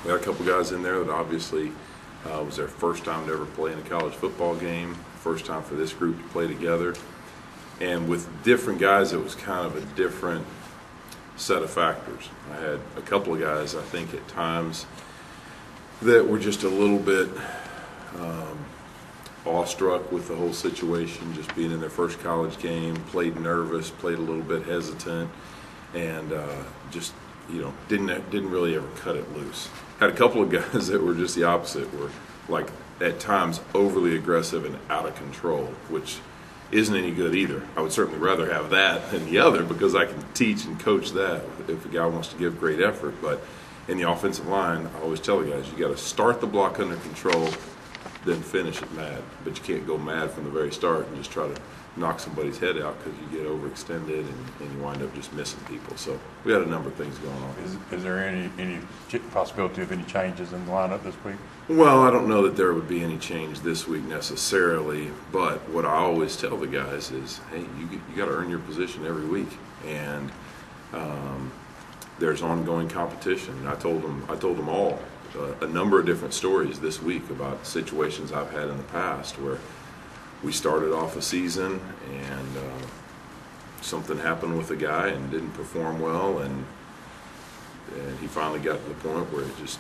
We had a couple guys in there that obviously was their first time to ever play in a college football game, first time for this group to play together. And with different guys, it was kind of a different set of factors. I had a couple of guys, I think, at times that were just a little bit awestruck with the whole situation, just being in their first college game, played nervous, played a little bit hesitant, and just, didn't really ever cut it loose. Had a couple of guys that were just the opposite, were like at times overly aggressive and out of control, which isn't any good either. I would certainly rather have that than the other, because I can teach and coach that if a guy wants to give great effort. But in the offensive line, I always tell the guys, you got to start the block under control, then finish it mad. But you can't go mad from the very start and just try to knock somebody's head out, because you get overextended and you wind up just missing people. So we had a number of things going on. Is there any possibility of any changes in the lineup this week? Well, I don't know that there would be any change this week necessarily, but what I always tell the guys is, hey, you got to earn your position every week, and there's ongoing competition. And I told them all a number of different stories this week about situations I've had in the past where we started off a season and something happened with a guy and didn't perform well, and he finally got to the point where it just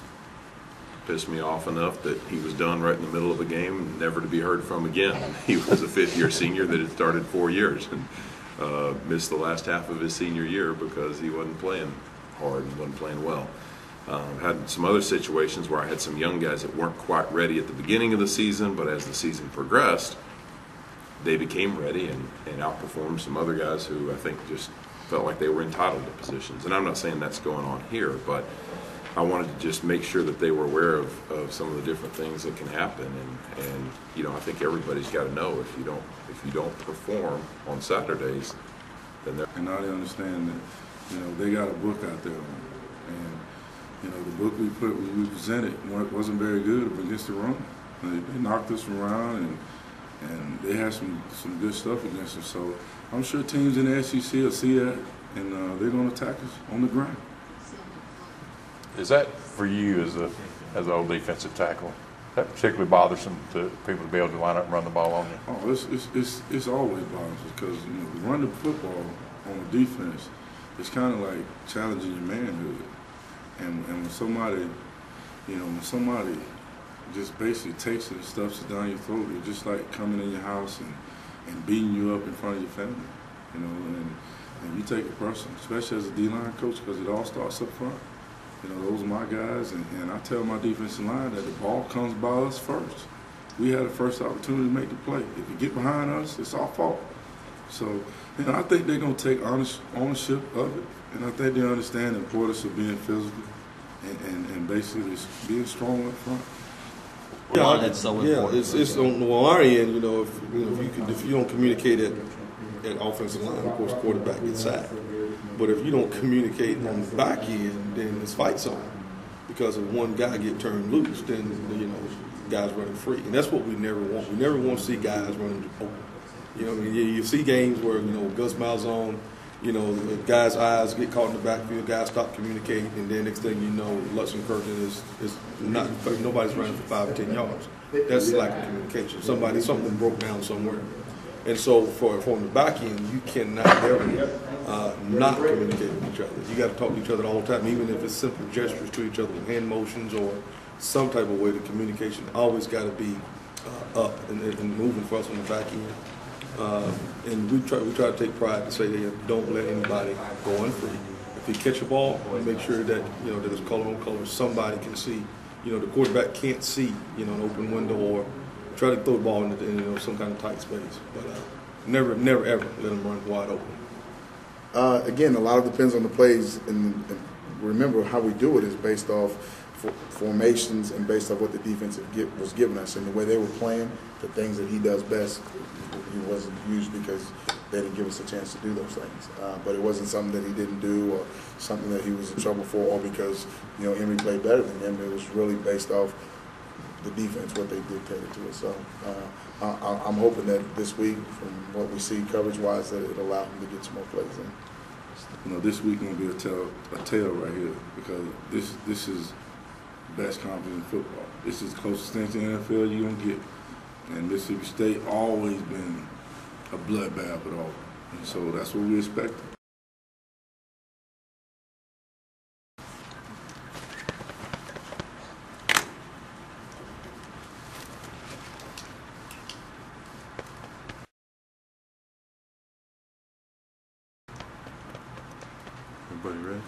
pissed me off enough that he was done right in the middle of a game, never to be heard from again. He was a fifth-year senior that had started 4 years and missed the last half of his senior year because he wasn't playing hard and wasn't playing well. Had some other situations where I had some young guys that weren't quite ready at the beginning of the season, but as the season progressed, they became ready and outperformed some other guys who I think just felt like they were entitled to positions. And I'm not saying that's going on here, but I wanted to just make sure that they were aware of some of the different things that can happen. And I think everybody's got to know if you don't perform on Saturdays, then they're. And now they understand that they got a book out there, and the book we presented wasn't very good against the run. They knocked us around and they had some good stuff against us. So I'm sure teams in the SEC will see that, and they're going to attack us on the ground. Is that for you as an old defensive tackle? Is that particularly bothersome to people to be able to line up and run the ball on you? Oh, it's always bothersome, because running the football on the defense is kind of like challenging your manhood. And when somebody just basically takes it and stuffs it down your throat, it's just like coming in your house and beating you up in front of your family, and you take it personal, especially as a D-line coach, because it all starts up front. Those are my guys, and I tell my defensive line that the ball comes by us first. We had the first opportunity to make the play. If you get behind us, it's our fault. So, I think they're going to take ownership of it, and I think they understand the importance of being physical and basically just being strong up front. Yeah, that's so important. It's on our end. If you don't communicate at offensive line, of course, quarterback gets sacked. But if you don't communicate on the back end, then it's fight zone. Because if one guy get turned loose, then guys running free, and that's what we never want. We never want to see guys running open. You see games where Gus Malzahn, the guy's eyes get caught in the backfield, guys stop communicating, and then next thing you know, Lutz and Curtin is not, nobody's running for 5 or 10 yards. That's lack of communication. Something broke down somewhere. And so from the back end, you cannot ever not communicate with each other. You got to talk to each other all the time, even if it's simple gestures to each other, hand motions or some type of way. The communication always got to be up and moving for us on the back end. And we try to take pride to say that don't let anybody go unfree. If you catch a ball, make sure that that it's color on color. Somebody can see. The quarterback can't see an open window, or try to throw the ball into some kind of tight space. But never ever let them run wide open. Again, a lot of depends on the plays, and remember how we do it is based off formations and based off what the defense was giving us, and the way they were playing, the things that he does best. He wasn't used because they didn't give us a chance to do those things. But it wasn't something that he didn't do or something that he was in trouble for, or because Emory played better than him. It was really based off the defense, what they dictated to us. So I'm hoping that this week, from what we see coverage-wise, that it'll allow him to get some more plays in. This week going to be a tell right here, because this is the best conference in football. This is the closest thing to the NFL you're going to get. And Mississippi State always been a bloodbath at Auburn. And so that's what we expect. Everybody ready?